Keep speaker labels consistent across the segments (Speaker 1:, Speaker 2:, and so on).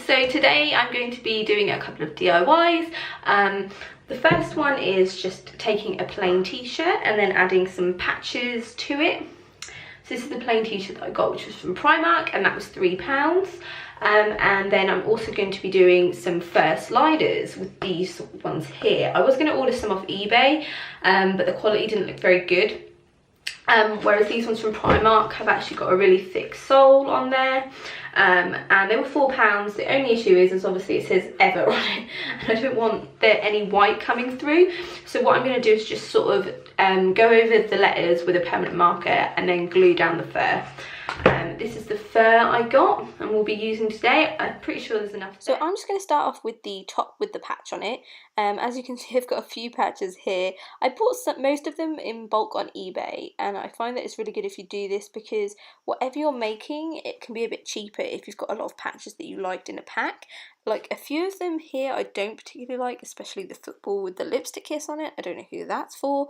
Speaker 1: So today I'm going to be doing a couple of DIYs. The first one is just taking a plain t-shirt and then adding some patches to it. So this is the plain t-shirt that I got, which was from Primark, and that was £3. And then I'm also going to be doing some fur sliders with these ones here. I was going to order some off eBay, but the quality didn't look very good. Whereas these ones from Primark have actually got a really thick sole on there, and they were £4. The only issue is obviously it says Ever on it, and I don't want there any white coming through. So what I'm going to do is just sort of go over the letters with a permanent marker and then glue down the fur. This is the fur I got and we'll be using today. I'm pretty sure there's enough. So I'm just going to start off with the top with the patch on it. As you can see, I've got a few patches here. I bought most of them in bulk on eBay, and I find that it's really good if you do this because whatever you're making, it can be a bit cheaper if you've got a lot of patches that you liked in a pack. Like a few of them here I don't particularly like, especially the football with the lipstick kiss on it. I don't know who that's for,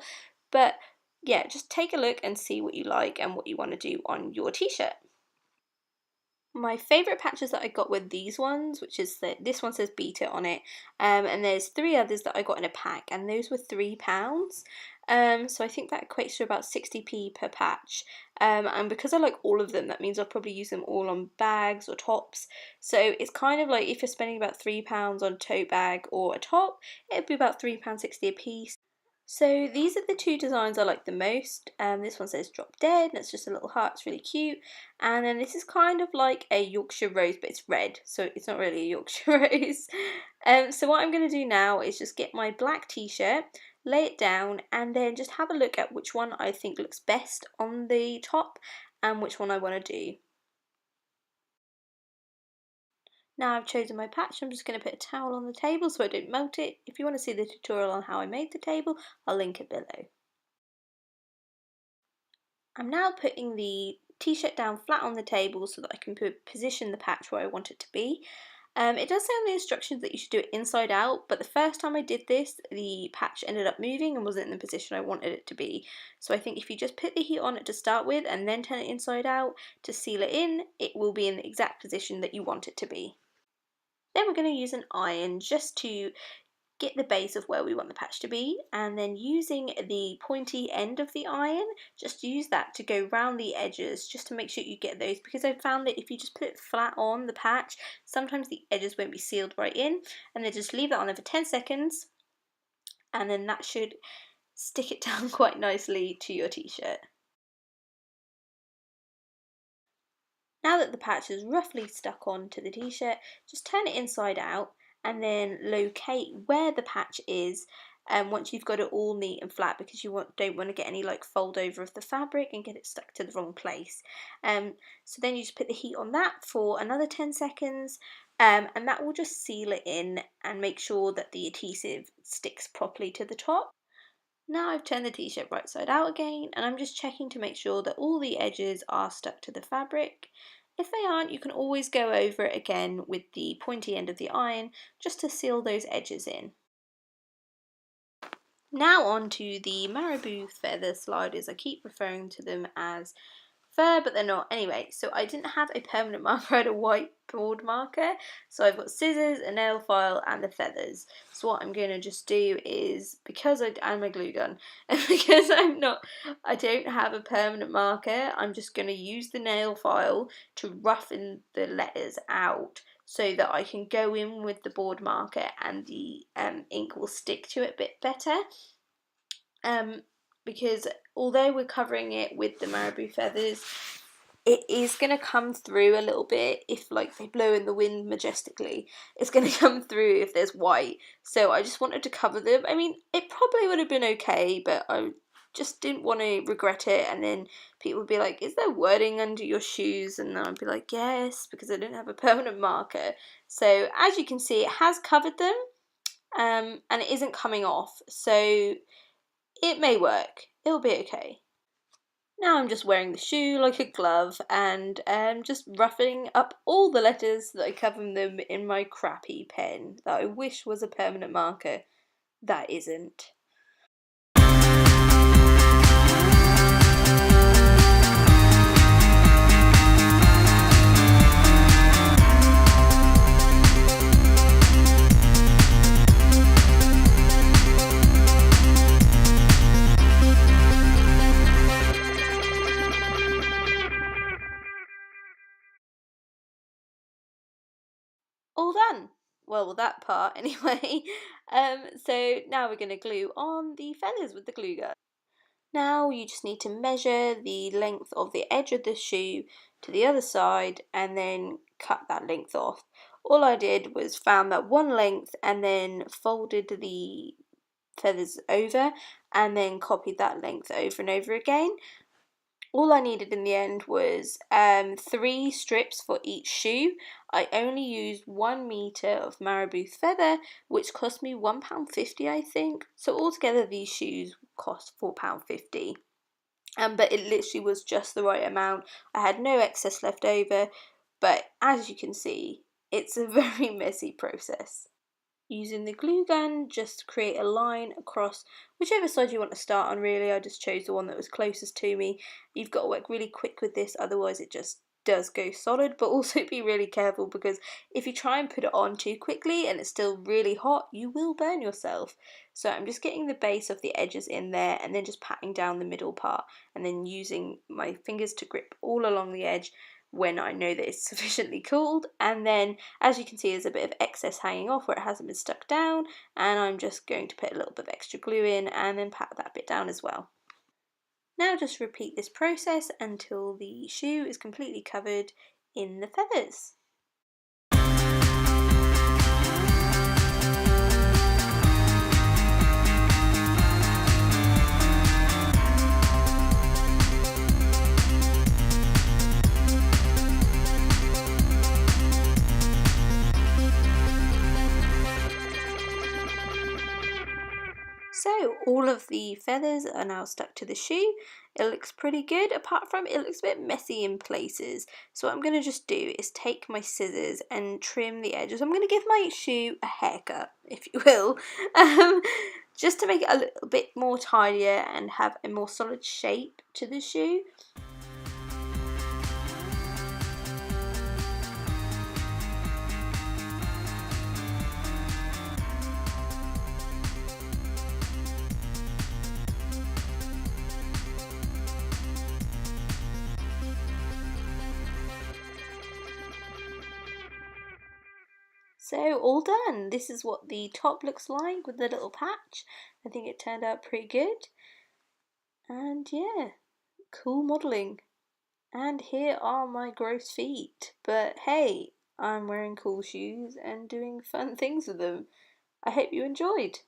Speaker 1: but yeah, just take a look and see what you like and what you want to do on your t-shirt. My favourite patches that I got were these ones, which is this one says Beat It on it, and there's 3 others that I got in a pack, and those were £3. So I think that equates to about 60p per patch, and because I like all of them, that means I'll probably use them all on bags or tops. So it's kind of like if you're spending about £3 on a tote bag or a top, it'd be about £3.60 a piece. So these are the 2 designs I like the most. This one says Drop Dead, and it's just a little heart, it's really cute. And then this is kind of like a Yorkshire Rose, but it's red, so it's not really a Yorkshire Rose. So what I'm going to do now is just get my black t-shirt, lay it down, and then just have a look at which one I think looks best on the top and which one I want to do. Now I've chosen my patch, I'm just going to put a towel on the table so I don't melt it. If you want to see the tutorial on how I made the table, I'll link it below. I'm now putting the t-shirt down flat on the table so that I can position the patch where I want it to be. It does say on the instructions that you should do it inside out, but the first time I did this, the patch ended up moving and wasn't in the position I wanted it to be. So I think if you just put the heat on it to start with and then turn it inside out to seal it in, it will be in the exact position that you want it to be. Then we're going to use an iron just to get the base of where we want the patch to be, and then using the pointy end of the iron, just use that to go round the edges just to make sure you get those, because I found that if you just put it flat on the patch, sometimes the edges won't be sealed right in, and then just leave that on there for 10 seconds and then that should stick it down quite nicely to your t-shirt. Now that the patch is roughly stuck onto the t-shirt, just turn it inside out and then locate where the patch is once you've got it all neat and flat, because you don't want to get any like fold over of the fabric and get it stuck to the wrong place. So then you just put the heat on that for another 10 seconds and that will just seal it in and make sure that the adhesive sticks properly to the top. Now I've turned the t-shirt right side out again, and I'm just checking to make sure that all the edges are stuck to the fabric. If they aren't, you can always go over it again with the pointy end of the iron just to seal those edges in. Now on to the Marabou feather sliders. I keep referring to them as fur, but they're not. Anyway, so I didn't have a permanent marker, I had a whiteboard marker. So I've got scissors, a nail file and the feathers. So what I'm going to just do is, because I'm a glue gun, and because I don't have a permanent marker, I'm just going to use the nail file to roughen the letters out so that I can go in with the board marker and the ink will stick to it a bit better. Because although we're covering it with the Marabou feathers, it is going to come through a little bit if like they blow in the wind majestically. It's going to come through if there's white. So I just wanted to cover them. I mean, it probably would have been okay, but I just didn't want to regret it, and then people would be like, is there wording under your shoes? And then I'd be like, yes, because I didn't have a permanent marker. So as you can see, it has covered them and it isn't coming off, so it may work. It'll be okay. Now I'm just wearing the shoe like a glove and just roughing up all the letters that I cover them in my crappy pen that I wish was a permanent marker. That isn't. all done. Well, that part anyway. So now we're going to glue on the feathers with the glue gun. Now you just need to measure the length of the edge of the shoe to the other side and then cut that length off. All I did was found that one length and then folded the feathers over and then copied that length over and over again. All I needed in the end was 3 strips for each shoe. I only used 1 metre of marabou feather, which cost me £1.50 I think. So altogether these shoes cost £4.50. But it literally was just the right amount. I had no excess left over, but as you can see, it's a very messy process. Using the glue gun, just create a line across whichever side you want to start on really. I just chose the one that was closest to me. You've got to work really quick with this, otherwise it just does go solid, but also be really careful because if you try and put it on too quickly and it's still really hot, you will burn yourself. So I'm just getting the base of the edges in there and then just patting down the middle part and then using my fingers to grip all along the edge when I know that it's sufficiently cooled. And then as you can see, there's a bit of excess hanging off where it hasn't been stuck down, and I'm just going to put a little bit of extra glue in and then pat that bit down as well. Now just repeat this process until the shoe is completely covered in the feathers. So all of the feathers are now stuck to the shoe. It looks pretty good, apart from it looks a bit messy in places. So what I'm going to just do is take my scissors and trim the edges. I'm going to give my shoe a haircut, if you will, just to make it a little bit more tidier and have a more solid shape to the shoe. So all done. This is what the top looks like with the little patch. I think it turned out pretty good. And yeah, cool modelling. And here are my gross feet. But hey, I'm wearing cool shoes and doing fun things with them. I hope you enjoyed.